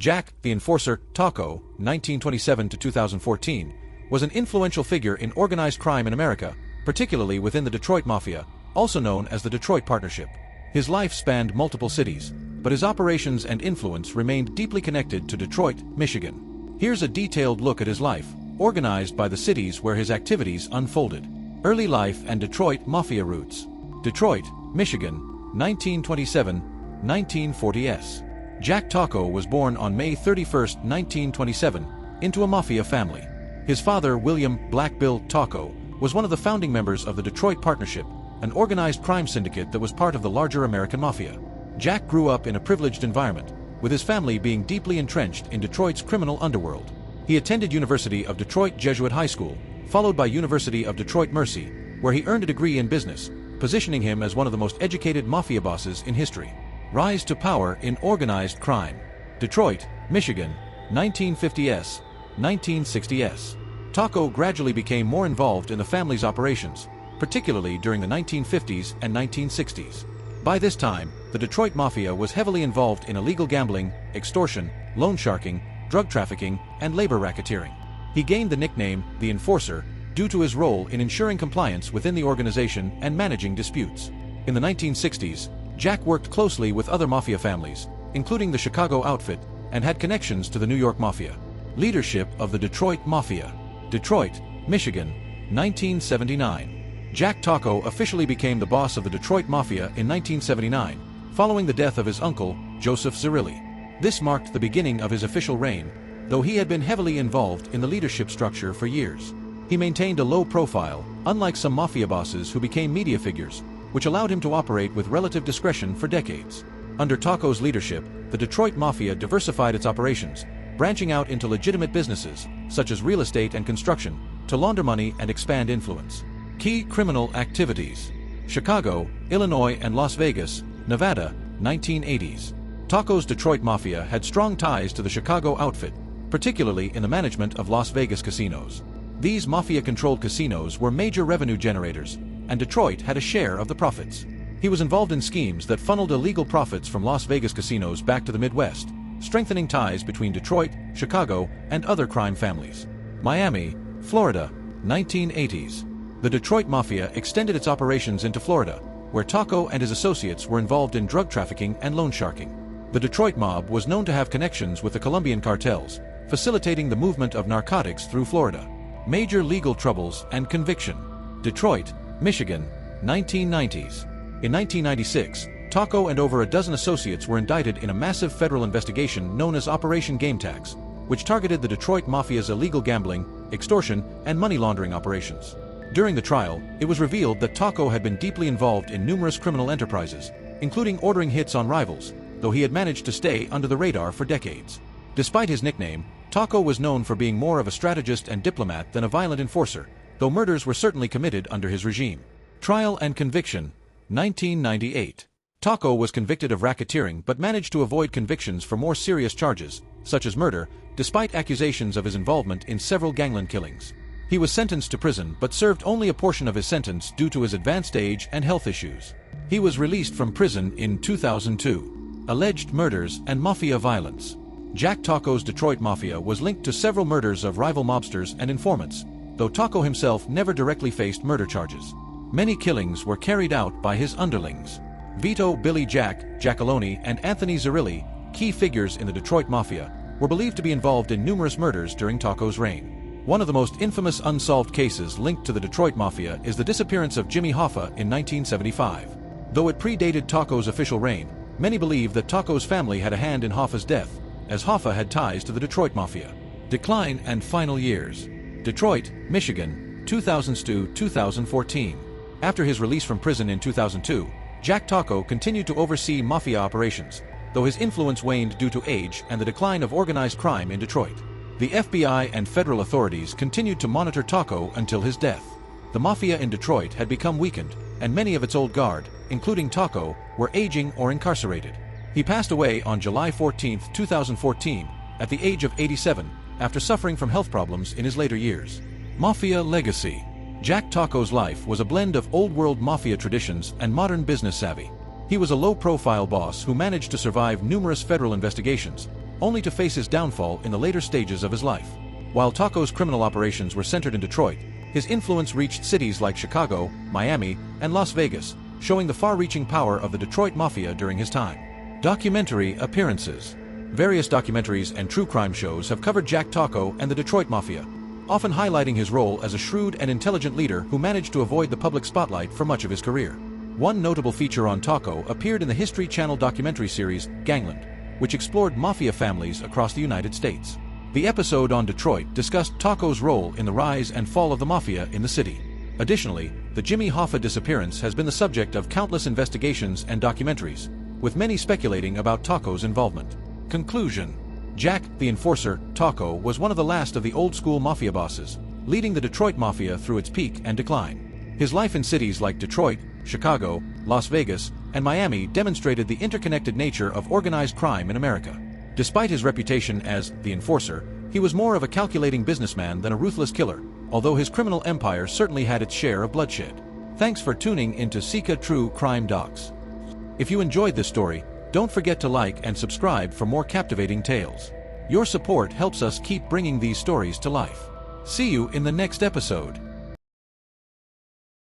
Jack, the enforcer, Tocco, 1927 to 2014, was an influential figure in organized crime in America, particularly within the Detroit Mafia, also known as the Detroit Partnership. His life spanned multiple cities, but his operations and influence remained deeply connected to Detroit, Michigan. Here's a detailed look at his life, organized by the cities where his activities unfolded. Early life and Detroit Mafia roots. Detroit, Michigan, 1927-1940s. Jack Tocco was born on May 31, 1927, into a mafia family. His father, William "Black Bill" Tocco, was one of the founding members of the Detroit Partnership, an organized crime syndicate that was part of the larger American mafia. Jack grew up in a privileged environment, with his family being deeply entrenched in Detroit's criminal underworld. He attended University of Detroit Jesuit High School, followed by University of Detroit Mercy, where he earned a degree in business, positioning him as one of the most educated mafia bosses in history. Rise to power in organized crime. Detroit, Michigan, 1950s, 1960s. Tocco gradually became more involved in the family's operations, particularly during the 1950s and 1960s. By this time, the Detroit Mafia was heavily involved in illegal gambling, extortion, loan sharking, drug trafficking, and labor racketeering. He gained the nickname, the Enforcer, due to his role in ensuring compliance within the organization and managing disputes. In the 1960s, Jack worked closely with other mafia families, including the Chicago outfit, and had connections to the New York Mafia. Leadership of the Detroit Mafia. Detroit, Michigan, 1979. Jack Tocco officially became the boss of the Detroit Mafia in 1979, following the death of his uncle, Joseph Zerilli. This marked the beginning of his official reign, though he had been heavily involved in the leadership structure for years. He maintained a low profile, unlike some mafia bosses who became media figures, which allowed him to operate with relative discretion for decades. Under Tocco's leadership, the Detroit Mafia diversified its operations, branching out into legitimate businesses, such as real estate and construction, to launder money and expand influence. Key criminal activities. Chicago, Illinois and Las Vegas, Nevada, 1980s. Tocco's Detroit Mafia had strong ties to the Chicago outfit, particularly in the management of Las Vegas casinos. These mafia-controlled casinos were major revenue generators, and Detroit had a share of the profits. He was involved in schemes that funneled illegal profits from Las Vegas casinos back to the Midwest, strengthening ties between Detroit, Chicago, and other crime families. Miami, Florida, 1980s. The Detroit Mafia extended its operations into Florida, where Tocco and his associates were involved in drug trafficking and loan sharking. The Detroit mob was known to have connections with the Colombian cartels, facilitating the movement of narcotics through Florida. Major legal troubles and conviction. Detroit, Michigan, 1990s. In 1996, Tocco and over a dozen associates were indicted in a massive federal investigation known as Operation Game Tax, which targeted the Detroit Mafia's illegal gambling, extortion, and money laundering operations. During the trial, it was revealed that Tocco had been deeply involved in numerous criminal enterprises, including ordering hits on rivals, though he had managed to stay under the radar for decades. Despite his nickname, Tocco was known for being more of a strategist and diplomat than a violent enforcer, though murders were certainly committed under his regime. Trial and conviction. 1998. Tocco was convicted of racketeering but managed to avoid convictions for more serious charges, such as murder, despite accusations of his involvement in several gangland killings. He was sentenced to prison but served only a portion of his sentence due to his advanced age and health issues. He was released from prison in 2002. Alleged murders and mafia violence. Jack Tocco's Detroit Mafia was linked to several murders of rival mobsters and informants, though Tocco himself never directly faced murder charges. Many killings were carried out by his underlings. Vito Billy Jack, Giacalone, and Anthony Zerilli, key figures in the Detroit Mafia, were believed to be involved in numerous murders during Tocco's reign. One of the most infamous unsolved cases linked to the Detroit Mafia is the disappearance of Jimmy Hoffa in 1975. Though it predated Tocco's official reign, many believe that Tocco's family had a hand in Hoffa's death, as Hoffa had ties to the Detroit Mafia. Decline and final years. Detroit, Michigan, 2000–2014. After his release from prison in 2002, Jack Tocco continued to oversee mafia operations, though his influence waned due to age and the decline of organized crime in Detroit. The FBI and federal authorities continued to monitor Tocco until his death. The mafia in Detroit had become weakened, and many of its old guard, including Tocco, were aging or incarcerated. He passed away on July 14, 2014, at the age of 87, after suffering from health problems in his later years. Mafia legacy. Jack Tocco's life was a blend of old-world mafia traditions and modern business savvy. He was a low-profile boss who managed to survive numerous federal investigations, only to face his downfall in the later stages of his life. While Tocco's criminal operations were centered in Detroit, his influence reached cities like Chicago, Miami, and Las Vegas, showing the far-reaching power of the Detroit Mafia during his time. Documentary appearances. Various documentaries and true crime shows have covered Jack Tocco and the Detroit Mafia, often highlighting his role as a shrewd and intelligent leader who managed to avoid the public spotlight for much of his career. One notable feature on Tocco appeared in the History Channel documentary series, Gangland, which explored mafia families across the United States. The episode on Detroit discussed Tocco's role in the rise and fall of the mafia in the city. Additionally, the Jimmy Hoffa disappearance has been the subject of countless investigations and documentaries, with many speculating about Tocco's involvement. Conclusion. Jack, the Enforcer, Tocco was one of the last of the old-school mafia bosses, leading the Detroit Mafia through its peak and decline. His life in cities like Detroit, Chicago, Las Vegas, and Miami demonstrated the interconnected nature of organized crime in America. Despite his reputation as the Enforcer, he was more of a calculating businessman than a ruthless killer, although his criminal empire certainly had its share of bloodshed. Thanks for tuning into Sika True Crime Docs. If you enjoyed this story, don't forget to like and subscribe for more captivating tales. Your support helps us keep bringing these stories to life. See you in the next episode.